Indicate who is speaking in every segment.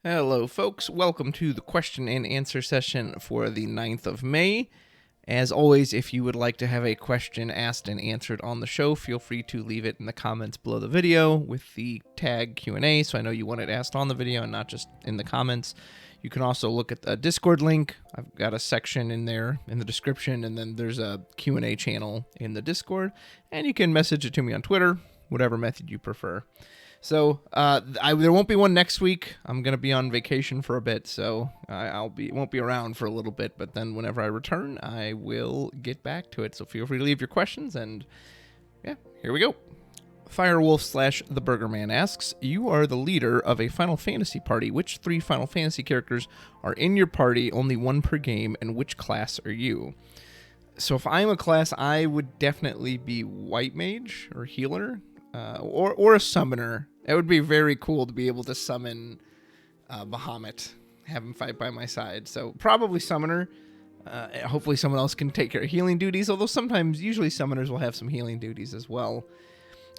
Speaker 1: Hello, folks. Welcome to the question and answer session for the 9th of May. As always, if you would like to have a question asked and answered on the show, feel free to leave it in the comments below the video with the tag Q&A, so I know you want it asked on the video and not just in the comments. You can also look at the Discord link. I've got a section in there in the description, and then there's a Q&A channel in the Discord, and you can message it to me on Twitter, whatever method you prefer. So there won't be one next week. I'm gonna be on vacation for a bit, so won't be around for a little bit. But then whenever I return, I will get back to it. So feel free to leave your questions, and yeah, here we go. Firewolf / the Burger Man asks, you are the leader of a Final Fantasy party. Which 3 Final Fantasy characters are in your party? Only 1 per game, and which class are you? So if I'm a class, I would definitely be White Mage or Healer. Or a Summoner. It would be very cool to be able to summon Bahamut, have him fight by my side. So probably Summoner. Hopefully someone else can take care of healing duties, although usually Summoners will have some healing duties as well.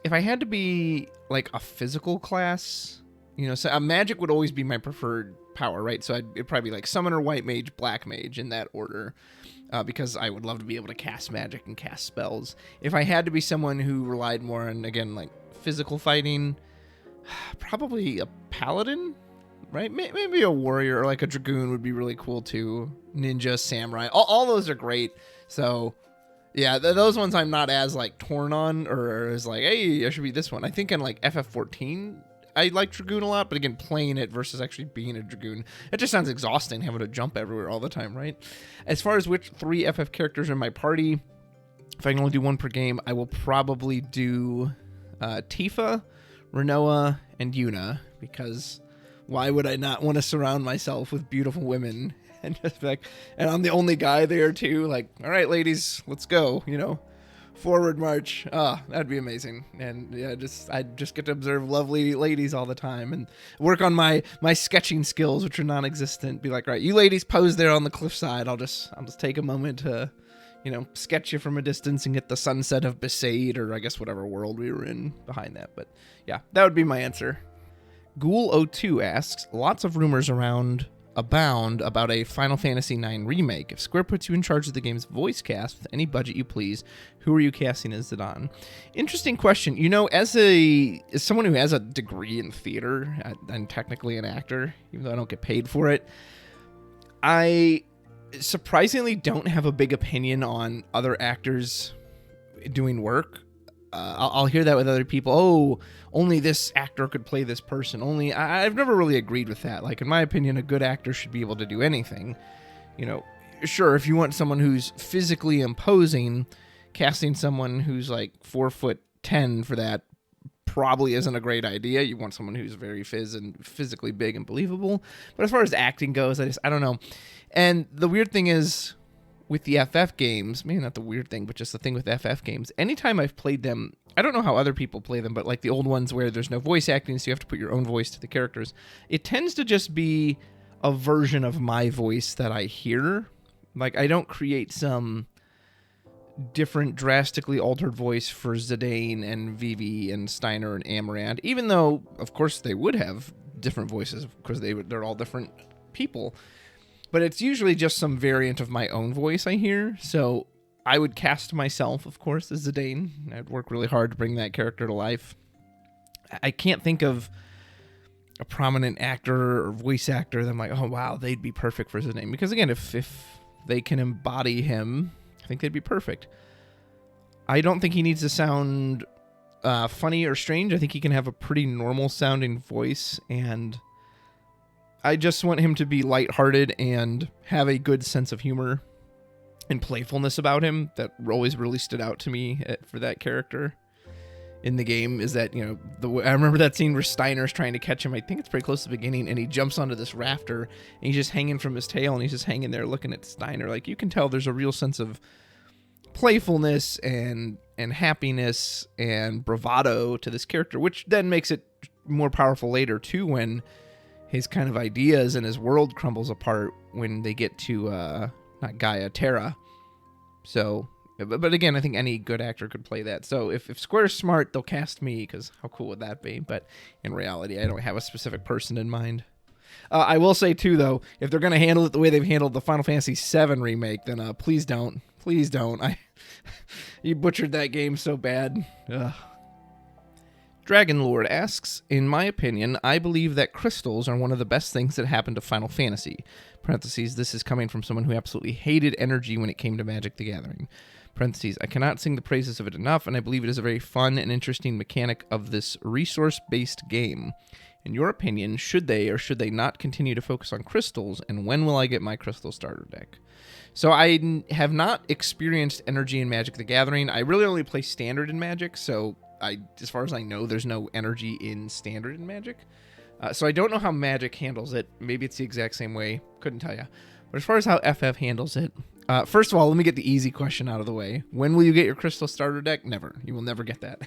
Speaker 1: If I had to be like a physical class, so Magic would always be my preferred power, right? So it'd probably be like Summoner, White Mage, Black Mage in that order. Because I would love to be able to cast magic and cast spells. If I had to be someone who relied more on, again, like physical fighting, probably a paladin, right? Maybe a warrior or like a dragoon would be really cool too. Ninja, samurai, all those are great. So yeah, those ones I'm not as like torn on or as like, hey, I should be this one. I think in like FF14, I like Dragoon a lot, but again, playing it versus actually being a Dragoon, it just sounds exhausting having to jump everywhere all the time, right? As far as which 3 FF characters are in my party, if I can only do 1 per game, I will probably do Tifa, Renoa, and Yuna, because why would I not want to surround myself with beautiful women and just be like, and I'm the only guy there too, like, all right, ladies, let's go, forward march. That'd be amazing. And yeah, I'd just get to observe lovely ladies all the time and work on my sketching skills, which are non-existent. Be like, right, you ladies pose there on the cliffside. I'll just take a moment to, sketch you from a distance and get the sunset of Besaid, or I guess whatever world we were in behind that. But yeah, that would be my answer. Ghoul02 asks, lots of rumors abound about a Final Fantasy IX remake. If Square puts you in charge of the game's voice cast with any budget you please, who are you casting as Zidane? Interesting question. As someone who has a degree in theater and technically an actor, even though I don't get paid for it, I surprisingly don't have a big opinion on other actors doing work. I'll hear that with other people. Oh, only this actor could play this person. I've never really agreed with that. Like, in my opinion, a good actor should be able to do anything. Sure, if you want someone who's physically imposing, casting someone who's like 4'10" for that probably isn't a great idea. You want someone who's very physically big and believable. But as far as acting goes, I don't know. And the weird thing is, with the FF games, maybe not the weird thing, but just the thing with FF games, anytime I've played them, I don't know how other people play them, but like the old ones where there's no voice acting, so you have to put your own voice to the characters, it tends to just be a version of my voice that I hear. Like, I don't create some different, drastically altered voice for Zidane and Vivi and Steiner and Amarant, even though, of course, they would have different voices because they're all different people. But it's usually just some variant of my own voice I hear. So I would cast myself, of course, as Zidane. I'd work really hard to bring that character to life. I can't think of a prominent actor or voice actor that I'm like, oh, wow, they'd be perfect for Zidane. Because, again, if they can embody him, I think they'd be perfect. I don't think he needs to sound funny or strange. I think he can have a pretty normal-sounding voice, and I just want him to be lighthearted and have a good sense of humor and playfulness about him. That always really stood out to me for that character in the game, is that, I remember that scene where Steiner's trying to catch him. I think it's pretty close to the beginning, and he jumps onto this rafter, and he's just hanging from his tail, and he's just hanging there looking at Steiner. Like, you can tell there's a real sense of playfulness and happiness and bravado to this character, which then makes it more powerful later, too, when his kind of ideas and his world crumbles apart when they get to, not Gaia, Terra. So, but again, I think any good actor could play that. So if Square's smart, they'll cast me, because how cool would that be? But in reality, I don't have a specific person in mind. I will say, too, though, if they're going to handle it the way they've handled the Final Fantasy VII remake, then please don't. Please don't. You butchered that game so bad. Ugh. Dragon Lord asks, in my opinion, I believe that crystals are one of the best things that happened to Final Fantasy. Parentheses, this is coming from someone who absolutely hated energy when it came to Magic the Gathering. Parentheses, I cannot sing the praises of it enough, and I believe it is a very fun and interesting mechanic of this resource-based game. In your opinion, should they or should they not continue to focus on crystals, and when will I get my crystal starter deck? So I have not experienced energy in Magic the Gathering. I really only play standard in Magic, so as far as I know, there's no energy in standard in Magic. So I don't know how Magic handles it. Maybe it's the exact same way. Couldn't tell you. But as far as how FF handles it, first of all, let me get the easy question out of the way. When will you get your crystal starter deck? Never. You will never get that.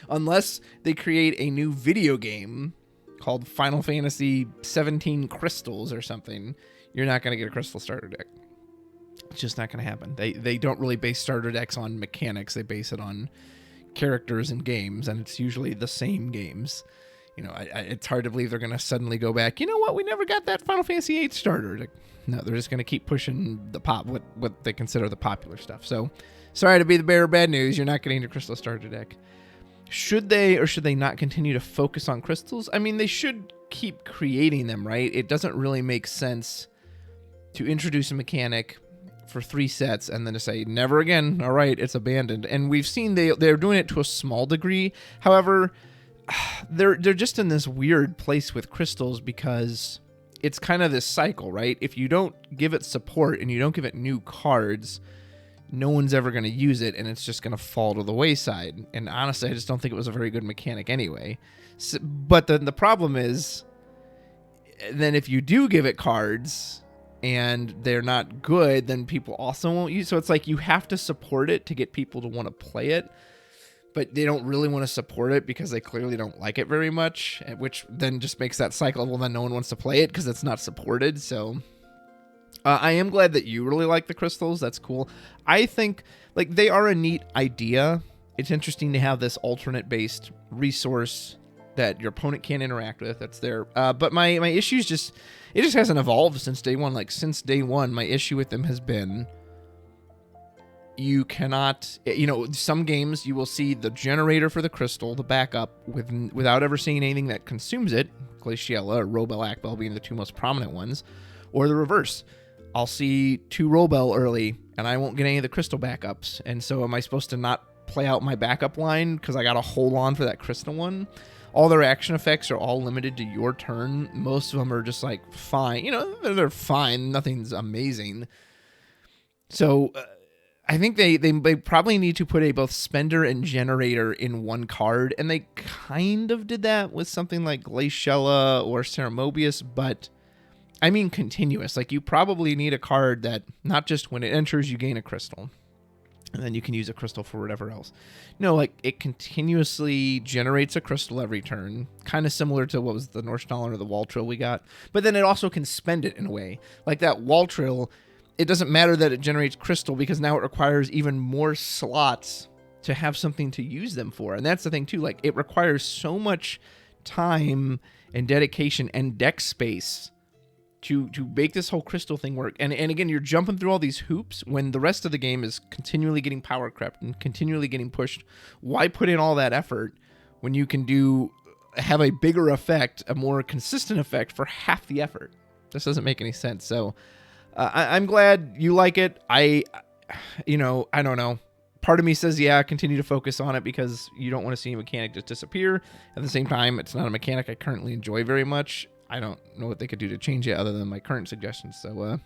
Speaker 1: Unless they create a new video game called Final Fantasy 17 Crystals or something, you're not going to get a crystal starter deck. It's just not going to happen. They don't really base starter decks on mechanics. They base it on characters and games, and it's usually the same games. You know, it's hard to believe they're going to suddenly go back, you know what, we never got that Final Fantasy VIII starter. Like, no, they're just going to keep pushing the what they consider the popular stuff. So, sorry to be the bearer of bad news, you're not getting your crystal starter deck. Should they or should they not continue to focus on crystals? I mean, they should keep creating them, right? It doesn't really make sense to introduce a mechanic for 3 sets and then to say, never again, all right, it's abandoned. And we've seen they're doing it to a small degree. However, they're just in this weird place with crystals because it's kind of this cycle, right? If you don't give it support and you don't give it new cards, no one's ever going to use it, and it's just going to fall to the wayside. And honestly, I just don't think it was a very good mechanic anyway. So, but the problem is, then if you do give it cards and they're not good, then people also won't use. So it's like you have to support it to get people to want to play it, but they don't really want to support it because they clearly don't like it very much, which then just makes that cycle. Well, then no one wants to play it because it's not supported. So I am glad that you really like the crystals. That's cool. I think like they are a neat idea. It's interesting to have this alternate based resource that your opponent can't interact with. That's there. But my issue is it just hasn't evolved since day one. Like since day one, my issue with them has been you cannot, some games you will see the generator for the crystal, the backup, without ever seeing anything that consumes it. Glaciella or Robel Akbel being the 2 most prominent ones, or the reverse. I'll see 2 Robel early, and I won't get any of the crystal backups. And so am I supposed to not play out my backup line because I got to hold on for that crystal one? All their action effects are all limited to your turn. Most of them are just like fine. They're fine. Nothing's amazing. So I think they probably need to put a both spender and generator in one card. And they kind of did that with something like Glaciella or Ceramobius, but I mean continuous. Like you probably need a card that not just when it enters you gain a crystal and then you can use a crystal for whatever else. No, like it continuously generates a crystal every turn, kind of similar to what was the Northstalin or the Waltrill we got. But then it also can spend it in a way. Like that Waltrill, it doesn't matter that it generates crystal because now it requires even more slots to have something to use them for. And that's the thing too. Like it requires so much time and dedication and deck space to make this whole crystal thing work. And again, you're jumping through all these hoops when the rest of the game is continually getting power crept and continually getting pushed. Why put in all that effort when you can have a bigger effect, a more consistent effect for half the effort? This doesn't make any sense. So I'm glad you like it. I don't know. Part of me says, yeah, continue to focus on it because you don't want to see a mechanic just disappear. At the same time, it's not a mechanic I currently enjoy very much. I don't know what they could do to change it other than my current suggestions. So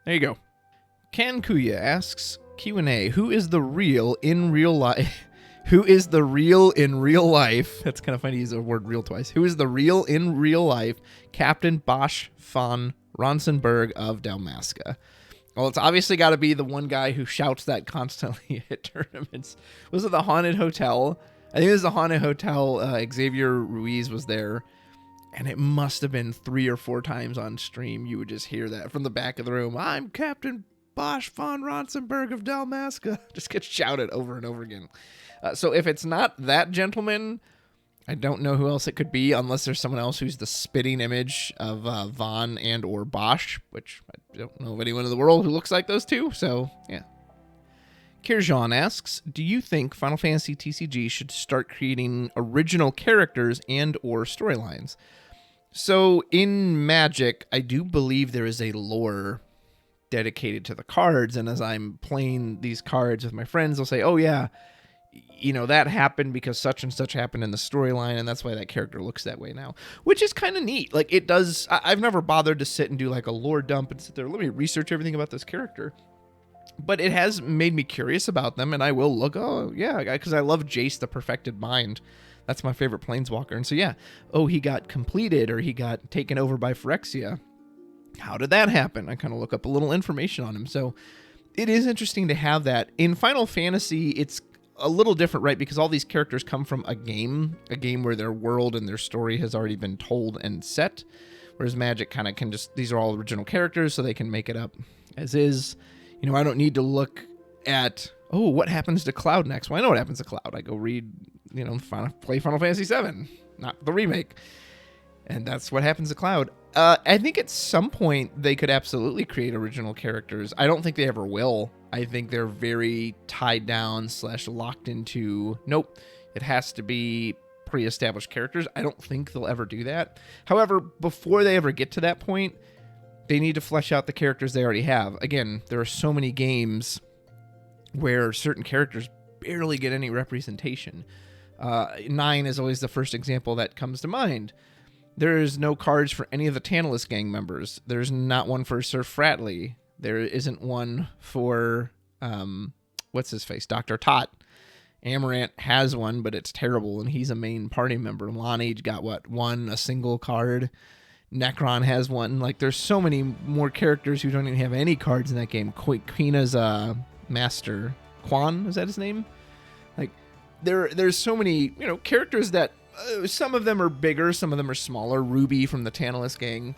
Speaker 1: there you go. Kankuya asks, Q&A, who is the real in real life? Who is the real in real life? That's kind of funny to use the word real twice. Who is the real in real life Captain Bosch von Ronsenberg of Dalmasca? Well, it's obviously got to be the one guy who shouts that constantly at tournaments. Was it the Haunted Hotel? I think it was the Haunted Hotel. Xavier Ruiz was there. And it must have been 3 or 4 times on stream. You would just hear that from the back of the room. I'm Captain Bosch von Ronsenberg of Dalmasca. Just gets shouted over and over again. So if it's not that gentleman, I don't know who else it could be unless there's someone else who's the spitting image of Vaughn and or Bosch, which I don't know of anyone in the world who looks like those two. So, yeah. Kirjan asks, do you think Final Fantasy TCG should start creating original characters and or storylines? So in Magic, I do believe there is a lore dedicated to the cards, and as I'm playing these cards with my friends, they'll say, oh yeah, that happened because such and such happened in the storyline, and that's why that character looks that way now, which is kind of neat. Like, it does, I've never bothered to sit and do like a lore dump and sit there, let me research everything about this character. But it has made me curious about them, and I will look, oh yeah, because I love Jace the Perfected Mind. That's my favorite Planeswalker. And so, yeah, he got completed or he got taken over by Phyrexia. How did that happen? I kind of look up a little information on him. So it is interesting to have that. In Final Fantasy, it's a little different, right? Because all these characters come from a game where their world and their story has already been told and set. Whereas Magic kind of can just, these are all original characters, so they can make it up as is. I don't need to look at, what happens to Cloud next? Well, I know what happens to Cloud. I go read, play Final Fantasy VII, not the remake. And that's what happens to Cloud. I think at some point they could absolutely create original characters. I don't think they ever will. I think they're very tied down / locked into, nope, it has to be pre-established characters. I don't think they'll ever do that. However, before they ever get to that point, they need to flesh out the characters they already have. Again, there are so many games where certain characters barely get any representation. 9 is always the first example that comes to mind. There's no cards for any of the Tantalus gang members. There's not one for Sir Fratley. There isn't one for, what's-his-face, Dr. Tot. Amaranth has one, but it's terrible, and he's a main party member. Lonnie got, a single card. Necron has one. Like, there's so many more characters who don't even have any cards in that game. Queena's master. Quan, is that his name? Like, there's so many, characters that some of them are bigger, some of them are smaller. Ruby from the Tantalus gang.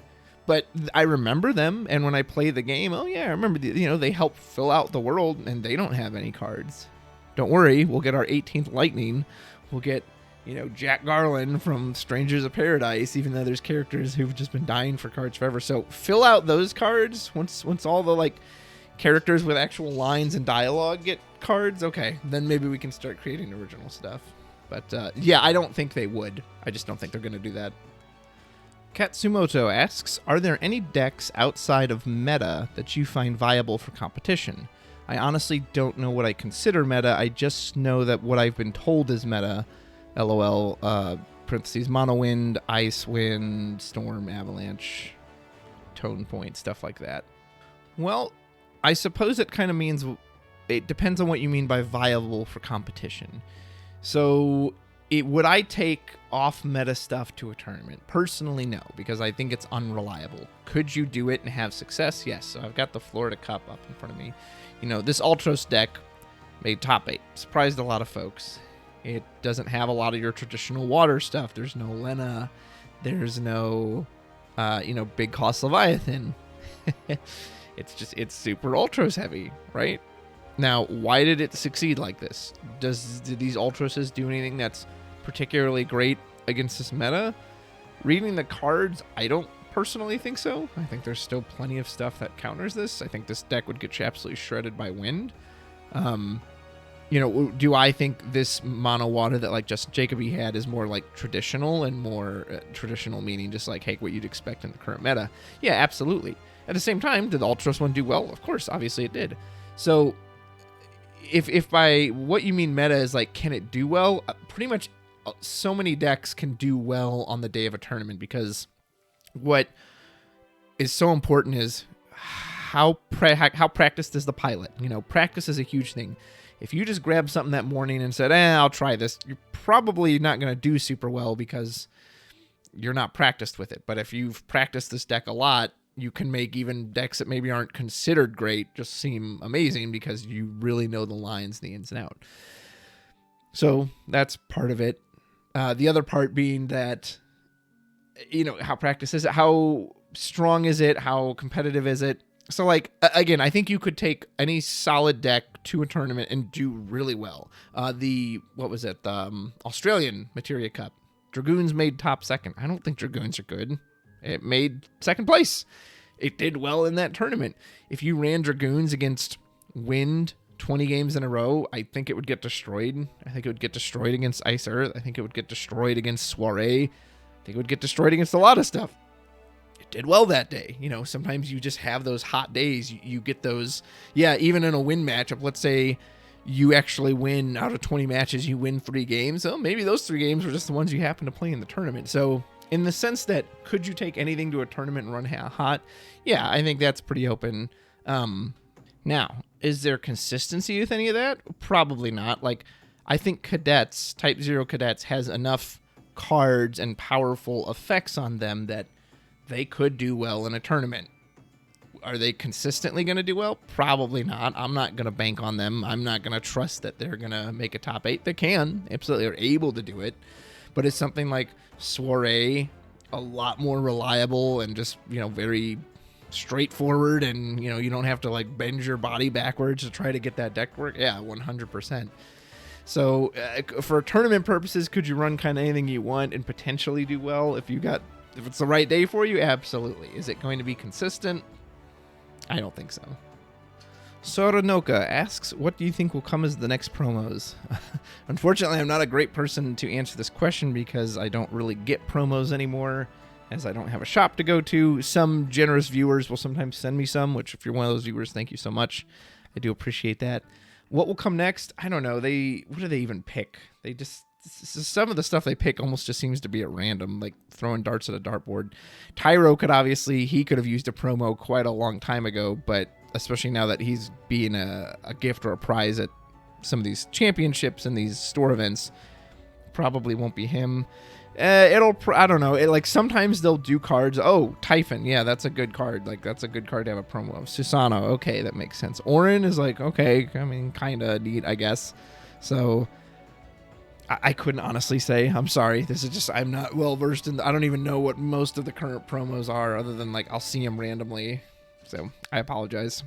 Speaker 1: But I remember them, and when I play the game, I remember, they help fill out the world, and they don't have any cards. Don't worry, we'll get our 18th Lightning. We'll get, Jack Garland from Strangers of Paradise, even though there's characters who've just been dying for cards forever. So fill out those cards once all the, characters with actual lines and dialogue get cards. Okay, then maybe we can start creating original stuff. But, I don't think they would. I just don't think they're going to do that. Katsumoto asks, are there any decks outside of meta that you find viable for competition? I honestly don't know what I consider meta. I just know that what I've been told is meta. LOL, parentheses, Mono Wind, Ice Wind, Storm, Avalanche, Tone Point, stuff like that. Well, I suppose it kind of means, it depends on what you mean by viable for competition. So, would I take off-meta stuff to a tournament? Personally, no, because I think it's unreliable. Could you do it and have success? Yes. So I've got the Florida Cup up in front of me. This Ultros deck made top 8. Surprised a lot of folks. It doesn't have a lot of your traditional water stuff. There's no Lena. There's no, Big Cost Leviathan. It's super Ultros heavy, right? Now, why did it succeed like this? Did these Ultroses do anything that's particularly great against this meta? Reading the cards, I don't personally think so. I think there's still plenty of stuff that counters this. I think this deck would get absolutely shredded by wind. Do I think this mono water that Justin Jacoby had is more traditional and more traditional meaning just hey, what you'd expect in the current meta? Yeah, absolutely. At the same time, did the Ultros one do well? Of course, obviously it did. So if by what you mean meta is can it do well? Pretty much so many decks can do well on the day of a tournament, because what is so important is how practiced is the pilot. Practice is a huge thing. If you just grab something that morning and said, I'll try this, you're probably not going to do super well because you're not practiced with it. But if you've practiced this deck a lot, you can make even decks that maybe aren't considered great just seem amazing because you really know the lines, the ins and out. So that's part of it. The other part being that, how practice is it? How strong is it? How competitive is it? So, again, I think you could take any solid deck to a tournament and do really well. The Australian Materia Cup Dragoons made top second. I don't think Dragoons are good. It made second place. It did well in that tournament. If you ran Dragoons against Wind 20 games in a row, I think it would get destroyed. I think it would get destroyed against Ice Earth. I think it would get destroyed against Soiree. I think it would get destroyed against a lot of stuff. It did well that day. You know, sometimes you just have those hot days. You get those, even in a win matchup, let's say you actually win out of 20 matches, you win 3 games. So maybe those 3 games were just the ones you happen to play in the tournament. So in the sense that, could you take anything to a tournament and run hot? Yeah, I think that's pretty open. Now, is there consistency with any of that? Probably not. Like, I think Cadets, Type 0 Cadets, has enough cards and powerful effects on them that they could do well in a tournament. Are they consistently going to do well? Probably not. I'm not going to bank on them. I'm not going to trust that they're going to make a top 8. They can. Absolutely are able to do it. But it's something like Soiree, a lot more reliable and just, very straightforward, and, you don't have to, like, bend your body backwards to try to get that deck work. Yeah, 100%. So for tournament purposes, could you run kind of anything you want and potentially do well if it's the right day for you? Absolutely. Is it going to be consistent? I don't think so. Soranoka asks, what do you think will come as the next promos? Unfortunately, I'm not a great person to answer this question because I don't really get promos anymore, as I don't have a shop to go to. Some generous viewers will sometimes send me some, which, if you're one of those viewers, thank you so much. I do appreciate that. What will come next? I don't know. What do they even pick? Some of the stuff they pick almost just seems to be at random, like throwing darts at a dartboard. Tyro could have used a promo quite a long time ago, but especially now that he's being a gift or a prize at some of these championships and these store events, probably won't be him. I don't know. Sometimes they'll do cards. Oh, Typhon. Yeah, that's a good card. Like, that's a good card to have a promo of. Susano. Okay, that makes sense. Orin is like, okay, I mean, kind of neat, I guess. So I couldn't honestly say. I'm sorry. I'm not well versed in. I don't even know what most of the current promos are, other than, like, I'll see them randomly. So I apologize.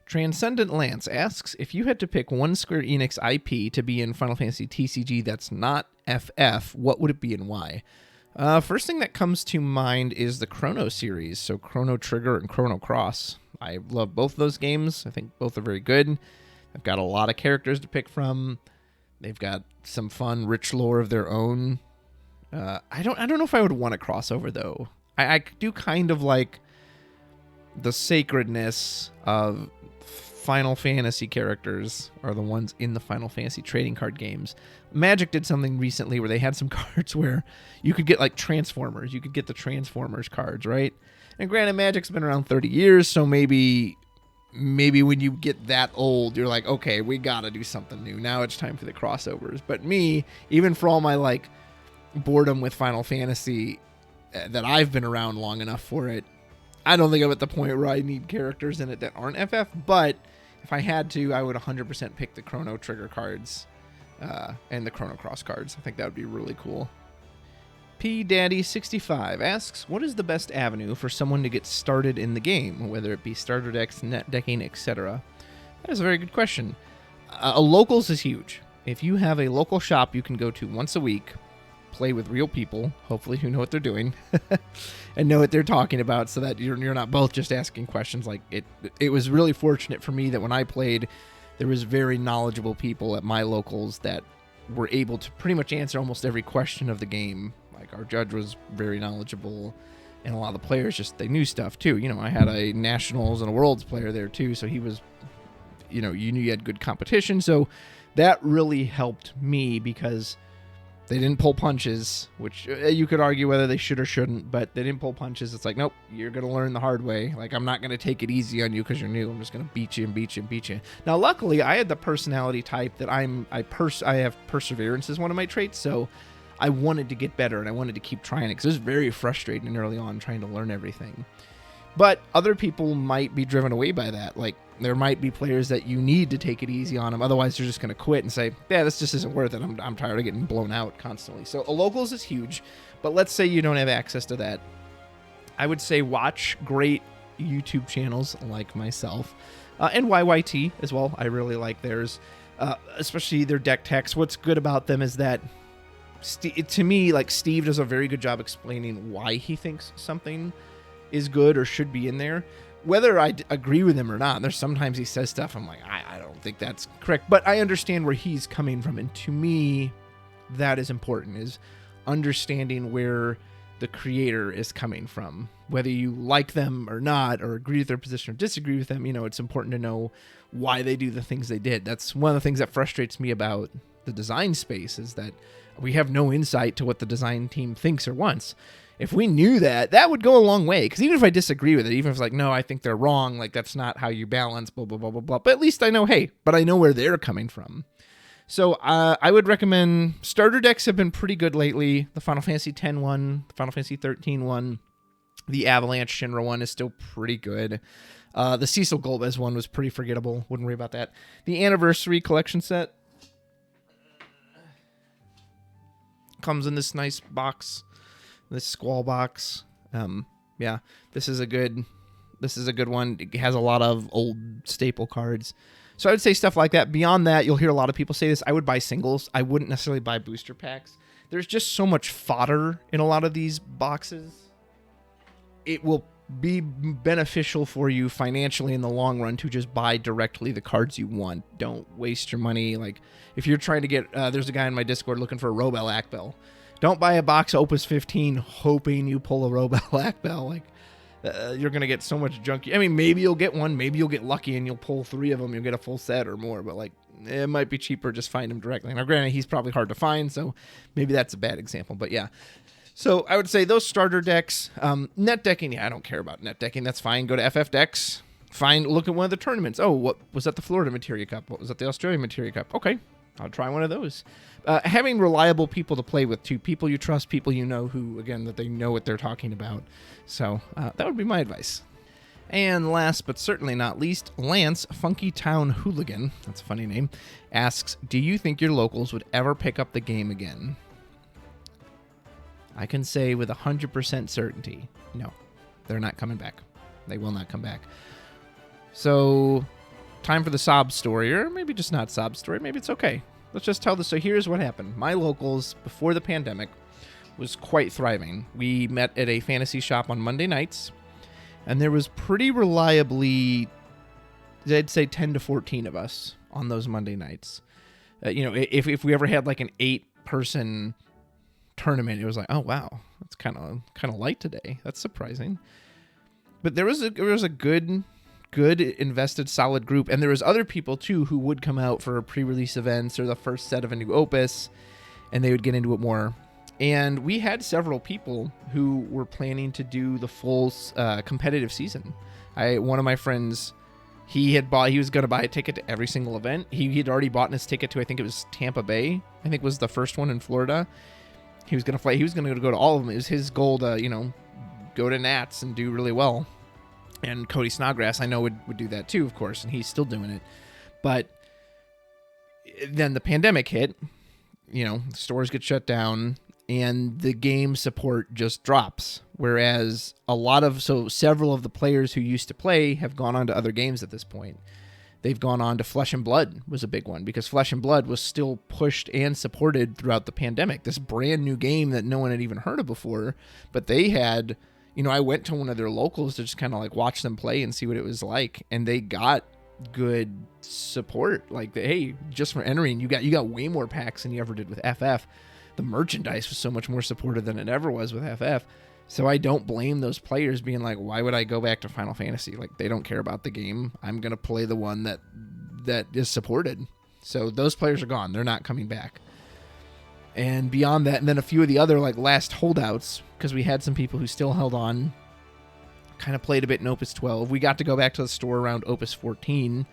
Speaker 1: Transcendent Lance asks, if you had to pick one Square Enix IP to be in Final Fantasy TCG that's not FF, what would it be and why? First thing that comes to mind is the Chrono series, so Chrono Trigger and Chrono Cross. I love both those games. I think both are very good. I've got a lot of characters to pick from. They've got some fun, rich lore of their own. I don't know if I would want a crossover, though. I do kind of like the sacredness of Final Fantasy characters are the ones in the Final Fantasy trading card games. Magic did something recently where they had some cards where you could get, like, Transformers. You could get the Transformers cards, right? And granted, Magic's been around 30 years, so maybe when you get that old, you're like, okay, we gotta do something new. Now it's time for the crossovers. But me, even for all my, like, boredom with Final Fantasy, that I've been around long enough for it, I don't think I'm at the point where I need characters in it that aren't FF, but if I had to, I would 100% pick the Chrono Trigger cards and the Chrono Cross cards. I think that would be really cool. P Daddy 65 asks, what is the best avenue for someone to get started in the game, whether it be starter decks, net decking, etc.? That is a very good question. Locals is huge. If you have a local shop you can go to once a week, play with real people, hopefully who know what they're doing, and know what they're talking about, so that you're not both just asking questions. Like, it was really fortunate for me that when I played, there was very knowledgeable people at my locals that were able to pretty much answer almost every question of the game. Like, our judge was very knowledgeable, and a lot of the players they knew stuff too. I had a Nationals and a Worlds player there too, so he was, you knew you had good competition. So that really helped me because they didn't pull punches, which you could argue whether they should or shouldn't, but they didn't pull punches. It's like, nope, you're going to learn the hard way. Like, I'm not going to take it easy on you because you're new. I'm just going to beat you and beat you and beat you. Now, luckily, I had the personality type that I have perseverance as one of my traits, so I wanted to get better and I wanted to keep trying it because it was very frustrating early on trying to learn everything. But other people might be driven away by that. Like, there might be players that you need to take it easy on them. Otherwise, they're just going to quit and say, yeah, this just isn't worth it. I'm tired of getting blown out constantly. So a locals is huge. But let's say you don't have access to that. I would say watch great YouTube channels like myself and YYT as well. I really like theirs, especially their deck techs. What's good about them is that to me, like, Steve does a very good job explaining why he thinks something is good or should be in there. Whether I agree with him or not, there's sometimes he says stuff I'm like, I don't think that's correct, but I understand where he's coming from, and to me, that is important, is understanding where the creator is coming from. Whether you like them or not, or agree with their position or disagree with them, it's important to know why they do the things they did. That's one of the things that frustrates me about the design space, is that we have no insight to what the design team thinks or wants. If we knew that, that would go a long way. Because even if I disagree with it, even if it's like, no, I think they're wrong, like, that's not how you balance, blah, blah, blah, blah, blah. But at least I know, but I know where they're coming from. So I would recommend, starter decks have been pretty good lately. The Final Fantasy X one, the Final Fantasy 13 one, the Avalanche Shinra one is still pretty good. The Cecil Golbez one was pretty forgettable. Wouldn't worry about that. The Anniversary Collection set comes in this nice box, this Squall box. Yeah, this is a good one. It has a lot of old staple cards. So I would say stuff like that. Beyond that, you'll hear a lot of people say this. I would buy singles. I wouldn't necessarily buy booster packs. There's just so much fodder in a lot of these boxes. It will be beneficial for you financially in the long run to just buy directly the cards you want. Don't waste your money. Like, if you're trying to get, there's a guy in my Discord looking for a Robel Akbel. Don't buy a box of Opus 15 hoping you pull a Robel Akbel. Like, you're going to get so much junk. I mean, maybe you'll get one. Maybe you'll get lucky and you'll pull 3 of them. You'll get a full set or more. But, like, it might be cheaper just find him directly. Now, granted, he's probably hard to find, so maybe that's a bad example. But, yeah. So, I would say those starter decks. Net decking, I don't care about net decking. That's fine. Go to FF Decks. Look at one of the tournaments. Oh, what was that, the Florida Materia Cup? What was that, the Australian Materia Cup? Okay, I'll try one of those. Having reliable people to play with, too. People you trust, people you know who, again, that they know what they're talking about. So that would be my advice. And last but certainly not least, Lance, Funky Town Hooligan, that's a funny name, asks, do you think your locals would ever pick up the game again? I can say with 100% certainty, no. They're not coming back. They will not come back. So, time for the sob story, or maybe just not sob story. Maybe it's okay. Let's just tell this. So here's what happened. My locals, before the pandemic, was quite thriving. We met at a fantasy shop on Monday nights, and there was pretty reliably, I'd say 10 to 14 of us on those Monday nights. If we ever had like an 8-person tournament, it was like, oh wow, that's kind of light today. That's surprising. But there was a good invested solid group, and there was other people too who would come out for pre-release events or the first set of a new opus, and they would get into it more. And we had several people who were planning to do the full competitive season. One of my friends, he was going to buy a ticket to every single event. He had already bought his ticket to, I think it was Tampa Bay. I think was the first one in Florida. He was going to fly. He was going to go to all of them. It was his goal to, go to Nats and do really well. And Cody Snodgrass, I know, would do that too, of course, and he's still doing it. But then the pandemic hit, stores get shut down, and the game support just drops. Whereas several of the players who used to play have gone on to other games at this point. They've gone on to Flesh and Blood was a big one, because Flesh and Blood was still pushed and supported throughout the pandemic. This brand new game that no one had even heard of before, but they had, I went to one of their locals to just kind of like watch them play and see what it was like, and they got good support. Like, hey, just for entering, you got way more packs than you ever did with FF. The merchandise was so much more supported than it ever was with FF. So I don't blame those players being like, why would I go back to Final Fantasy? Like, they don't care about the game. I'm going to play the one that is supported. So those players are gone. They're not coming back. And beyond that, and then a few of the other like last holdouts, because we had some people who still held on, kind of played a bit in Opus 12. We got to go back to the store around Opus 14,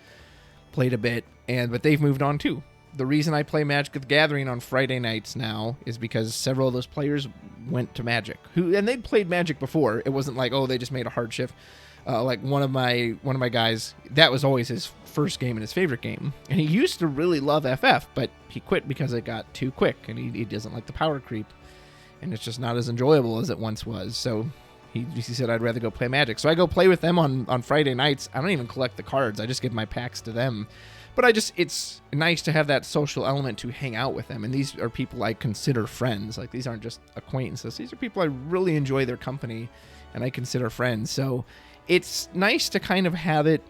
Speaker 1: played a bit, but they've moved on too. The reason I play Magic the Gathering on Friday nights now is because several of those players went to Magic, and they'd played Magic before. It wasn't like, oh, they just made a hard shift. Like one of my guys, that was always his first game and his favorite game, and he used to really love FF, but he quit because it got too quick, and he doesn't like the power creep, and it's just not as enjoyable as it once was. So he said, I'd rather go play Magic. So I go play with them on Friday nights. I don't even collect the cards. I just give my packs to them. But it's nice to have that social element to hang out with them. And these are people I consider friends. Like, these aren't just acquaintances. These are people I really enjoy their company and I consider friends. So it's nice to kind of have it,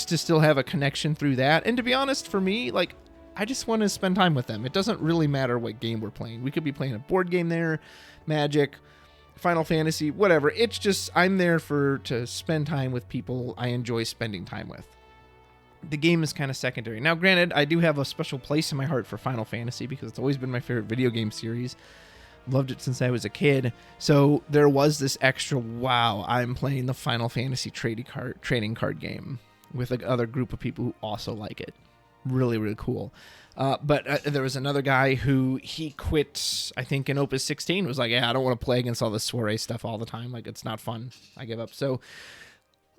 Speaker 1: to still have a connection through that. And to be honest, for me, like, I just want to spend time with them. It doesn't really matter what game we're playing. We could be playing a board game there, Magic, Final Fantasy, whatever. It's just, I'm there to spend time with people I enjoy spending time with. The game is kind of secondary. Now, granted, I do have a special place in my heart for Final Fantasy because it's always been my favorite video game series. Loved it since I was a kid. So there was this extra, wow, I'm playing the Final Fantasy trading card game with another group of people who also like it. Really, really cool. But there was another guy who he quit, I think, in Opus 16. Was like, yeah, I don't want to play against all this soiree stuff all the time. Like, it's not fun. I give up. So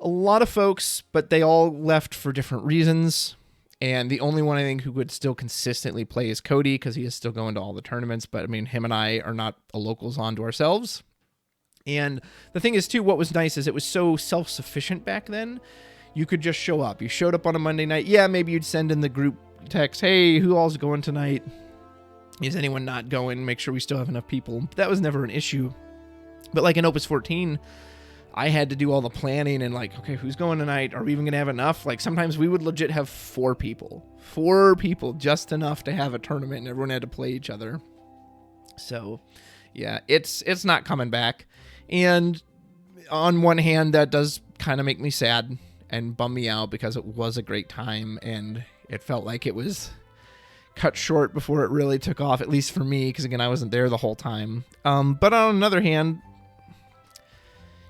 Speaker 1: a lot of folks, but they all left for different reasons. And the only one I think who would still consistently play is Cody, because he is still going to all the tournaments. But I mean, him and I are not a locals onto ourselves. And the thing is, too, what was nice is it was so self-sufficient back then. You could just show up. You showed up on a Monday night. Yeah, maybe you'd send in the group text, hey, who all's going tonight? Is anyone not going? Make sure we still have enough people. That was never an issue. But like in Opus 14, I had to do all the planning and like, okay, who's going tonight? Are we even going to have enough? Like sometimes we would legit have 4 people. 4 people, just enough to have a tournament and everyone had to play each other. So yeah, it's not coming back. And on one hand, that does kind of make me sad and bum me out because it was a great time and it felt like it was cut short before it really took off, at least for me, because again, I wasn't there the whole time. But on another hand,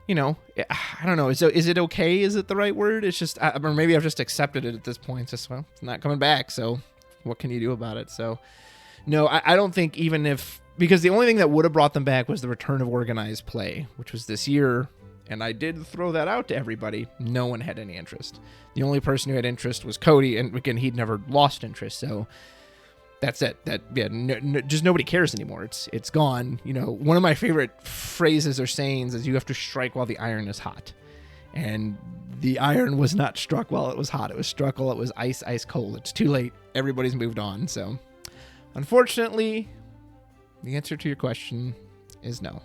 Speaker 1: you know, I don't know. Is it okay? Is it the right word? It's just, or maybe I've just accepted it at this point. It's just, well, it's not coming back. So what can you do about it? So no, I don't think even if, because the only thing that would have brought them back was the return of organized play, which was this year. And I did throw that out to everybody. No one had any interest. The only person who had interest was Cody. And again, he'd never lost interest. So that's it. Just nobody cares anymore. It's gone. You know, one of my favorite phrases or sayings is you have to strike while the iron is hot. And the iron was not struck while it was hot. It was struck while it was ice cold. It's too late. Everybody's moved on. So unfortunately, the answer to your question is no.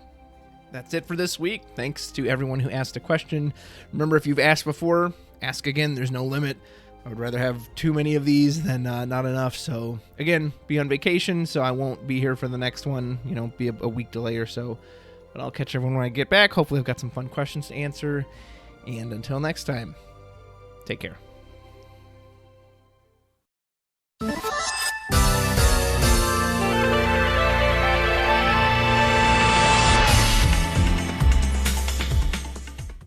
Speaker 1: That's it for this week. Thanks to everyone who asked a question. Remember, if you've asked before, ask again. There's no limit. I would rather have too many of these than not enough. So again, be on vacation, so I won't be here for the next one. You know, be a week delay or so. But I'll catch everyone when I get back. Hopefully I've got some fun questions to answer. And until next time, take care.